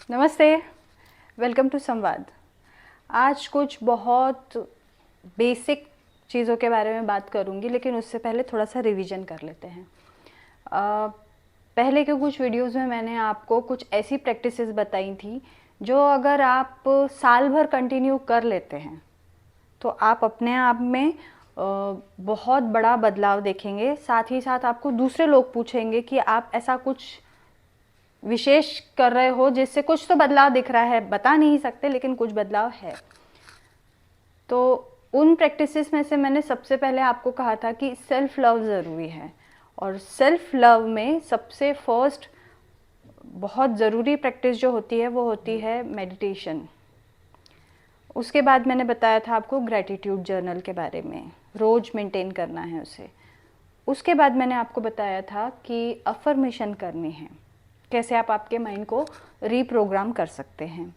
नमस्ते, welcome to संवाद। आज कुछ बहुत बेसिक चीज़ों के बारे में बात करूंगी, लेकिन उससे पहले थोड़ा सा रिवीजन कर लेते हैं। पहले के कुछ वीडियोस में मैंने आपको कुछ ऐसी प्रैक्टिसेस बताई थी जो अगर आप साल भर कंटिन्यू कर लेते हैं तो आप अपने आप में बहुत बड़ा बदलाव देखेंगे। साथ ही साथ आपको दूसरे लोग पूछेंगे कि आप ऐसा कुछ विशेष कर रहे हो जिससे कुछ तो बदलाव दिख रहा है, बता नहीं सकते लेकिन कुछ बदलाव है। तो उन प्रैक्टिसेस में से मैंने सबसे पहले आपको कहा था कि सेल्फ लव ज़रूरी है, और सेल्फ लव में सबसे फर्स्ट बहुत ज़रूरी प्रैक्टिस जो होती है वो होती है मेडिटेशन। उसके बाद मैंने बताया था आपको ग्रैटिट्यूड जर्नल के बारे में, रोज़ मेंटेन करना है उसे। उसके बाद मैंने आपको बताया था कि अफर्मेशन करनी है, कैसे आप आपके माइंड को रीप्रोग्राम कर सकते हैं।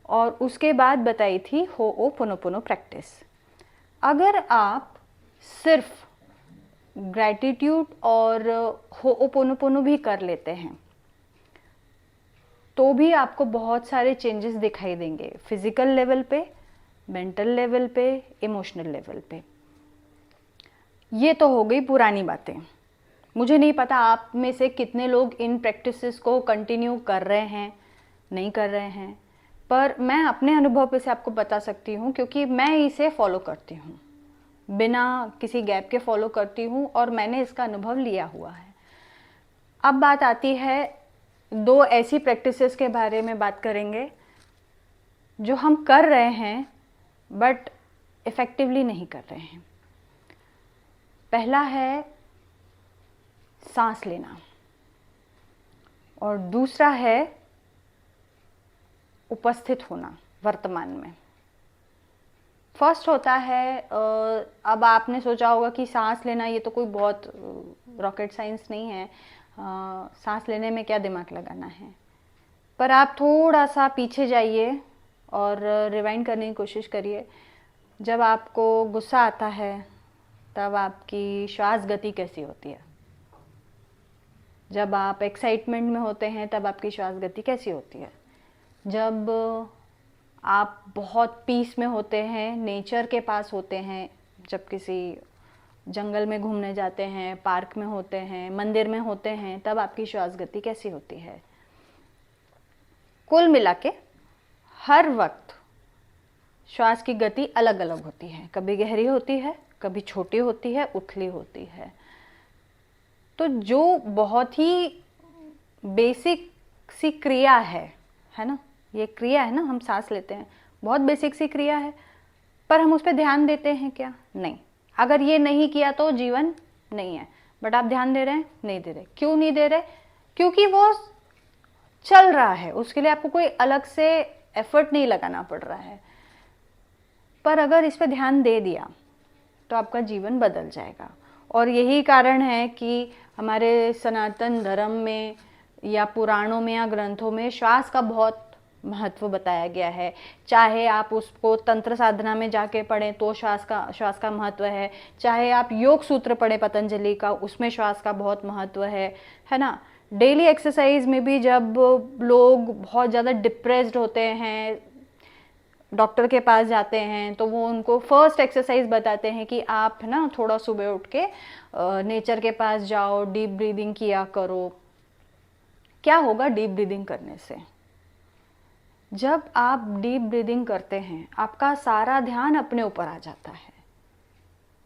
और उसके बाद बताई थी होओपोनोपोनो प्रैक्टिस। अगर आप सिर्फ ग्रैटिट्यूड और होओपोनोपोनो भी कर लेते हैं तो भी आपको बहुत सारे चेंजेस दिखाई देंगे, फिजिकल लेवल पे, मेंटल लेवल पे, इमोशनल लेवल पे। ये तो हो गई पुरानी बातें। मुझे नहीं पता आप में से कितने लोग इन प्रैक्टिसेस को कंटिन्यू कर रहे हैं, नहीं कर रहे हैं, पर मैं अपने अनुभव से आपको बता सकती हूँ क्योंकि मैं इसे फॉलो करती हूँ, बिना किसी गैप के फॉलो करती हूँ और मैंने इसका अनुभव लिया हुआ है। अब बात आती है दो ऐसी प्रैक्टिसेस के बारे में बात करेंगे जो हम कर रहे हैं बट इफ़ेक्टिवली नहीं कर रहे हैं। पहला है सांस लेना और दूसरा है उपस्थित होना वर्तमान में। फर्स्ट होता है, अब आपने सोचा होगा कि सांस लेना ये तो कोई बहुत रॉकेट साइंस नहीं है, सांस लेने में क्या दिमाग लगाना है। पर आप थोड़ा सा पीछे जाइए और रिवाइंड करने की कोशिश करिए। जब आपको गुस्सा आता है तब आपकी श्वास गति कैसी होती है? जब आप एक्साइटमेंट में होते हैं तब आपकी श्वास गति कैसी होती है? जब आप बहुत पीस में होते हैं, नेचर के पास होते हैं, जब किसी जंगल में घूमने जाते हैं, पार्क में होते हैं, मंदिर में होते हैं, तब आपकी श्वास गति कैसी होती है? कुल मिला के हर वक्त श्वास की गति अलग अलग होती है, कभी गहरी होती है, कभी छोटी होती है, उथली होती है। तो जो बहुत ही बेसिक सी क्रिया है ना, ये क्रिया है ना, हम सांस लेते हैं, बहुत बेसिक सी क्रिया है, पर हम उस पर ध्यान देते हैं क्या? नहीं। अगर ये नहीं किया तो जीवन नहीं है, बट आप ध्यान दे रहे हैं? नहीं दे रहे। क्यों नहीं दे रहे? क्योंकि वो चल रहा है, उसके लिए आपको कोई अलग से एफर्ट नहीं लगाना पड़ रहा है। पर अगर इस पर ध्यान दे दिया तो आपका जीवन बदल जाएगा। और यही कारण है कि हमारे सनातन धर्म में या पुराणों में या ग्रंथों में श्वास का बहुत महत्व बताया गया है। चाहे आप उसको तंत्र साधना में जाके पढ़ें तो श्वास का महत्व है, चाहे आप योग सूत्र पढ़ें पतंजलि का, उसमें श्वास का बहुत महत्व है ना। डेली एक्सरसाइज में भी जब लोग बहुत ज़्यादा डिप्रेस्ड होते हैं, डॉक्टर के पास जाते हैं, तो वो उनको फर्स्ट एक्सरसाइज बताते हैं कि आप ना थोड़ा सुबह उठ के नेचर के पास जाओ, डीप ब्रीदिंग किया करो। क्या होगा डीप ब्रीदिंग करने से? जब आप डीप ब्रीदिंग करते हैं आपका सारा ध्यान अपने ऊपर आ जाता है।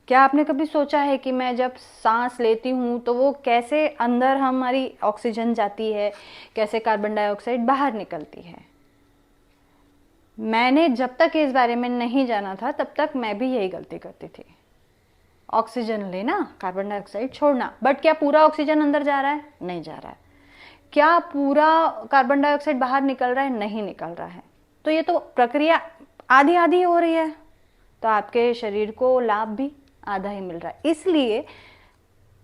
क्या आपने कभी सोचा है कि मैं जब सांस लेती हूँ तो वो कैसे अंदर हमारी ऑक्सीजन जाती है, कैसे कार्बन डाइऑक्साइड बाहर निकलती है? मैंने जब तक इस बारे में नहीं जाना था तब तक मैं भी यही गलती करती थी। ऑक्सीजन लेना, कार्बन डाइऑक्साइड छोड़ना, बट क्या पूरा ऑक्सीजन अंदर जा रहा है? नहीं जा रहा है। क्या पूरा कार्बन डाइऑक्साइड बाहर निकल रहा है? नहीं निकल रहा है। तो ये तो प्रक्रिया आधी आधी हो रही है, तो आपके शरीर को लाभ भी आधा ही मिल रहा है। इसलिए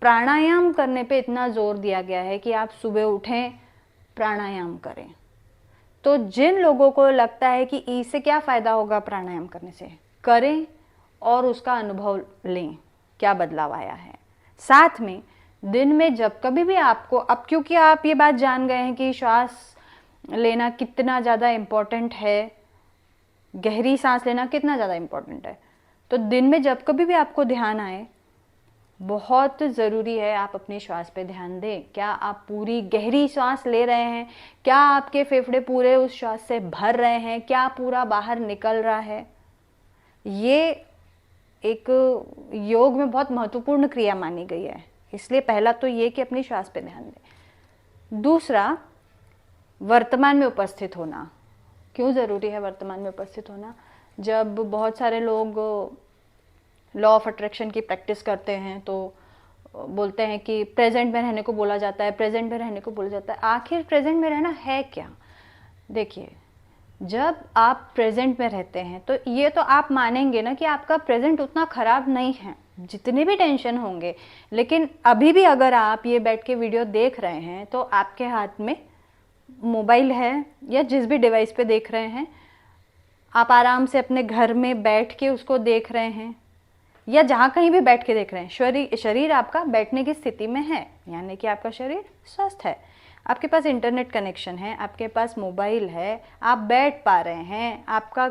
प्राणायाम करने पे इतना जोर दिया गया है कि आप सुबह उठें, प्राणायाम करें। तो जिन लोगों को लगता है कि इससे क्या फ़ायदा होगा प्राणायाम करने से, करें और उसका अनुभव लें क्या बदलाव आया है। साथ में दिन में जब कभी भी आपको, अब क्योंकि आप ये बात जान गए हैं कि श्वास लेना कितना ज़्यादा इम्पॉर्टेंट है, गहरी सांस लेना कितना ज़्यादा इम्पॉर्टेंट है। तो दिन में जब कभी भी आपको ध्यान आए, बहुत ज़रूरी है आप अपनी श्वास पे ध्यान दें। क्या आप पूरी गहरी सांस ले रहे हैं? क्या आपके फेफड़े पूरे उस श्वास से भर रहे हैं? क्या पूरा बाहर निकल रहा है? ये एक योग में बहुत महत्वपूर्ण क्रिया मानी गई है। इसलिए पहला तो ये कि अपनी श्वास पे ध्यान दें। दूसरा, वर्तमान में उपस्थित होना। क्यों ज़रूरी है वर्तमान में उपस्थित होना? जब बहुत सारे लोग लॉ ऑफ अट्रैक्शन की प्रैक्टिस करते हैं तो बोलते हैं कि प्रेजेंट में रहने को बोला जाता है, प्रेजेंट में रहने को बोला जाता है। आखिर प्रेजेंट में रहना है क्या? देखिए, जब आप प्रेजेंट में रहते हैं तो ये तो आप मानेंगे ना कि आपका प्रेजेंट उतना ख़राब नहीं है, जितने भी टेंशन होंगे। लेकिन अभी भी अगर आप ये बैठ के वीडियो देख रहे हैं तो आपके हाथ में मोबाइल है या जिस भी डिवाइस पे देख रहे हैं, आप आराम से अपने घर में बैठ के उसको देख रहे हैं या जहाँ कहीं भी बैठ के देख रहे हैं। शरीर आपका बैठने की स्थिति में है, यानी कि आपका शरीर स्वस्थ है। आपके पास इंटरनेट कनेक्शन है, आपके पास मोबाइल है, आप बैठ पा रहे हैं, आपका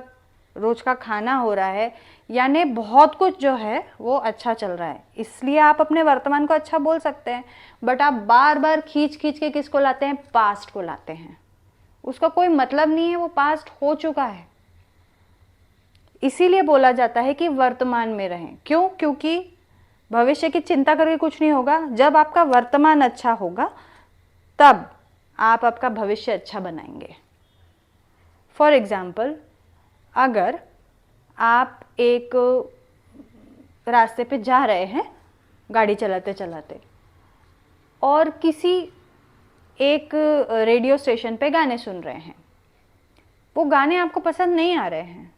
रोज़ का खाना हो रहा है, यानी बहुत कुछ जो है वो अच्छा चल रहा है। इसलिए आप अपने वर्तमान को अच्छा बोल सकते हैं। बट आप बार बार खींच खींच के किसको लाते हैं? पास्ट को लाते हैं। उसका कोई मतलब नहीं है, वो पास्ट हो चुका है। इसीलिए बोला जाता है कि वर्तमान में रहें। क्यों? क्योंकि भविष्य की चिंता करके कुछ नहीं होगा। जब आपका वर्तमान अच्छा होगा तब आप आपका भविष्य अच्छा बनाएंगे। फॉर एग्जाम्पल, अगर आप एक रास्ते पे जा रहे हैं गाड़ी चलाते चलाते और किसी एक रेडियो स्टेशन पे गाने सुन रहे हैं, वो गाने आपको पसंद नहीं आ रहे हैं,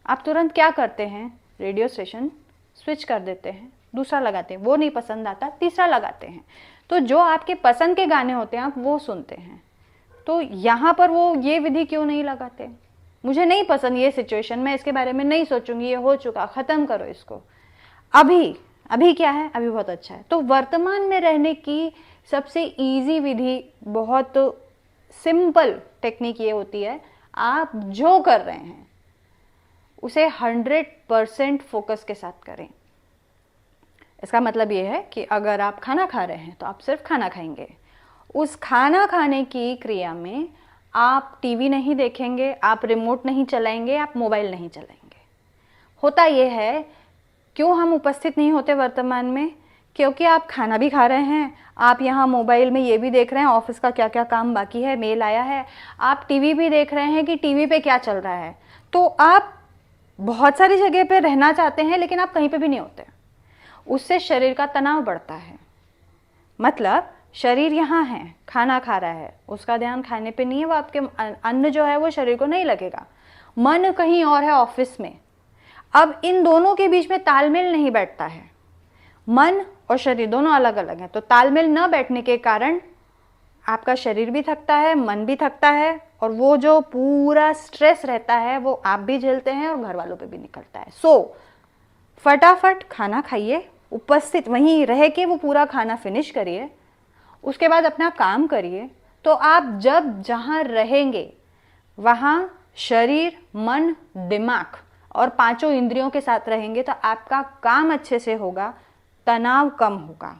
आप तुरंत क्या करते हैं? रेडियो स्टेशन स्विच कर देते हैं, दूसरा लगाते हैं। वो नहीं पसंद आता, तीसरा लगाते हैं। तो जो आपके पसंद के गाने होते हैं आप वो सुनते हैं। तो यहाँ पर वो ये विधि क्यों नहीं लगाते? मुझे नहीं पसंद ये सिचुएशन, मैं इसके बारे में नहीं सोचूंगी, ये हो चुका, ख़त्म करो इसको। अभी अभी क्या है? अभी बहुत अच्छा है। तो वर्तमान में रहने की सबसे ईजी विधि, बहुत सिंपल टेक्निक ये होती है, आप जो कर रहे हैं उसे 100% फोकस के साथ करें। इसका मतलब ये है कि अगर आप खाना खा रहे हैं तो आप सिर्फ खाना खाएंगे। उस खाना खाने की क्रिया में आप टीवी नहीं देखेंगे, आप रिमोट नहीं चलाएंगे, आप मोबाइल नहीं चलाएंगे। होता यह है, क्यों हम उपस्थित नहीं होते वर्तमान में? क्योंकि आप खाना भी खा रहे हैं, आप यहाँ मोबाइल में ये भी देख रहे हैं ऑफिस का क्या क्या काम बाकी है, मेल आया है, आप टीवी भी देख रहे हैं कि टीवी पे क्या चल रहा है। तो आप बहुत सारी जगह पे रहना चाहते हैं लेकिन आप कहीं पे भी नहीं होते। उससे शरीर का तनाव बढ़ता है। मतलब शरीर यहाँ है, खाना खा रहा है, उसका ध्यान खाने पे नहीं है, वो आपके अन्न जो है वो शरीर को नहीं लगेगा। मन कहीं और है, ऑफिस में। अब इन दोनों के बीच में तालमेल नहीं बैठता है। मन और शरीर दोनों अलग अलग हैं, तो तालमेल न बैठने के कारण आपका शरीर भी थकता है, मन भी थकता है, और वो जो पूरा स्ट्रेस रहता है वो आप भी झेलते हैं और घर वालों पे भी निकलता है। सो फटाफट खाना खाइए, उपस्थित वहीं रह के वो पूरा खाना फिनिश करिए, उसके बाद अपना काम करिए। तो आप जब जहाँ रहेंगे वहाँ शरीर, मन, दिमाग और पांचों इंद्रियों के साथ रहेंगे तो आपका काम अच्छे से होगा, तनाव कम होगा।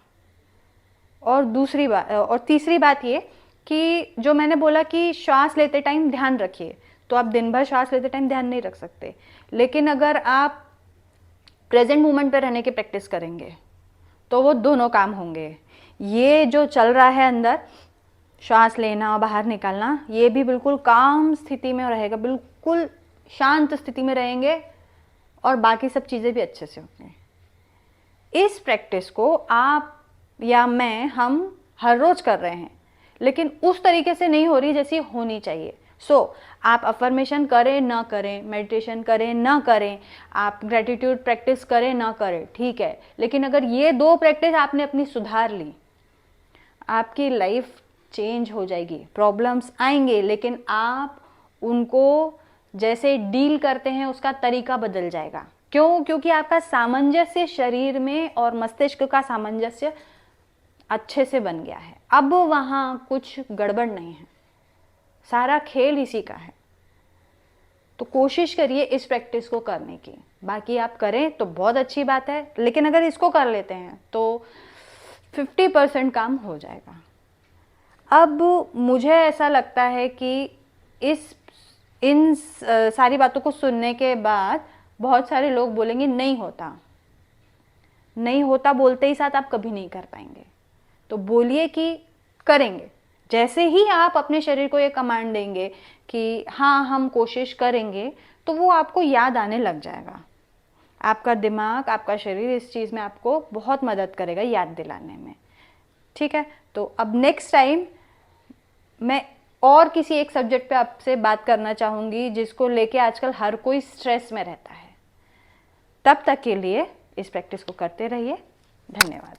और तीसरी बात ये कि जो मैंने बोला कि श्वास लेते टाइम ध्यान रखिए, तो आप दिन भर श्वास लेते टाइम ध्यान नहीं रख सकते, लेकिन अगर आप प्रेजेंट मोमेंट पे रहने की प्रैक्टिस करेंगे तो वो दोनों काम होंगे। ये जो चल रहा है अंदर, श्वास लेना और बाहर निकालना, ये भी बिल्कुल काम स्थिति में रहेगा, बिल्कुल शांत स्थिति में रहेंगे, और बाकी सब चीज़ें भी अच्छे से होंगी। इस प्रैक्टिस को आप या मैं, हम हर रोज़ कर रहे हैं, लेकिन उस तरीके से नहीं हो रही जैसी होनी चाहिए। आप अफर्मेशन करें ना करें, मेडिटेशन करें ना करें, आप ग्रेटिट्यूड प्रैक्टिस करें ना करें, ठीक है, लेकिन अगर ये दो प्रैक्टिस आपने अपनी सुधार ली, आपकी लाइफ चेंज हो जाएगी। प्रॉब्लम्स आएंगे लेकिन आप उनको जैसे डील करते हैं उसका तरीका बदल जाएगा। क्यों? क्योंकि आपका सामंजस्य शरीर में और मस्तिष्क का सामंजस्य अच्छे से बन गया है। अब वहाँ कुछ गड़बड़ नहीं है, सारा खेल इसी का है। तो कोशिश करिए इस प्रैक्टिस को करने की। बाकी आप करें तो बहुत अच्छी बात है, लेकिन अगर इसको कर लेते हैं तो 50% काम हो जाएगा। अब मुझे ऐसा लगता है कि इन सारी बातों को सुनने के बाद बहुत सारे लोग बोलेंगे नहीं होता, नहीं होता बोलते ही साथ आप कभी नहीं कर पाएंगे। तो बोलिए कि करेंगे। जैसे ही आप अपने शरीर को ये कमांड देंगे कि हाँ हम कोशिश करेंगे, तो वो आपको याद आने लग जाएगा। आपका दिमाग, आपका शरीर इस चीज़ में आपको बहुत मदद करेगा याद दिलाने में। ठीक है, तो अब नेक्स्ट टाइम मैं और किसी एक सब्जेक्ट पे आपसे बात करना चाहूँगी जिसको लेके आजकल हर कोई स्ट्रेस में रहता है। तब तक के लिए इस प्रैक्टिस को करते रहिए। धन्यवाद।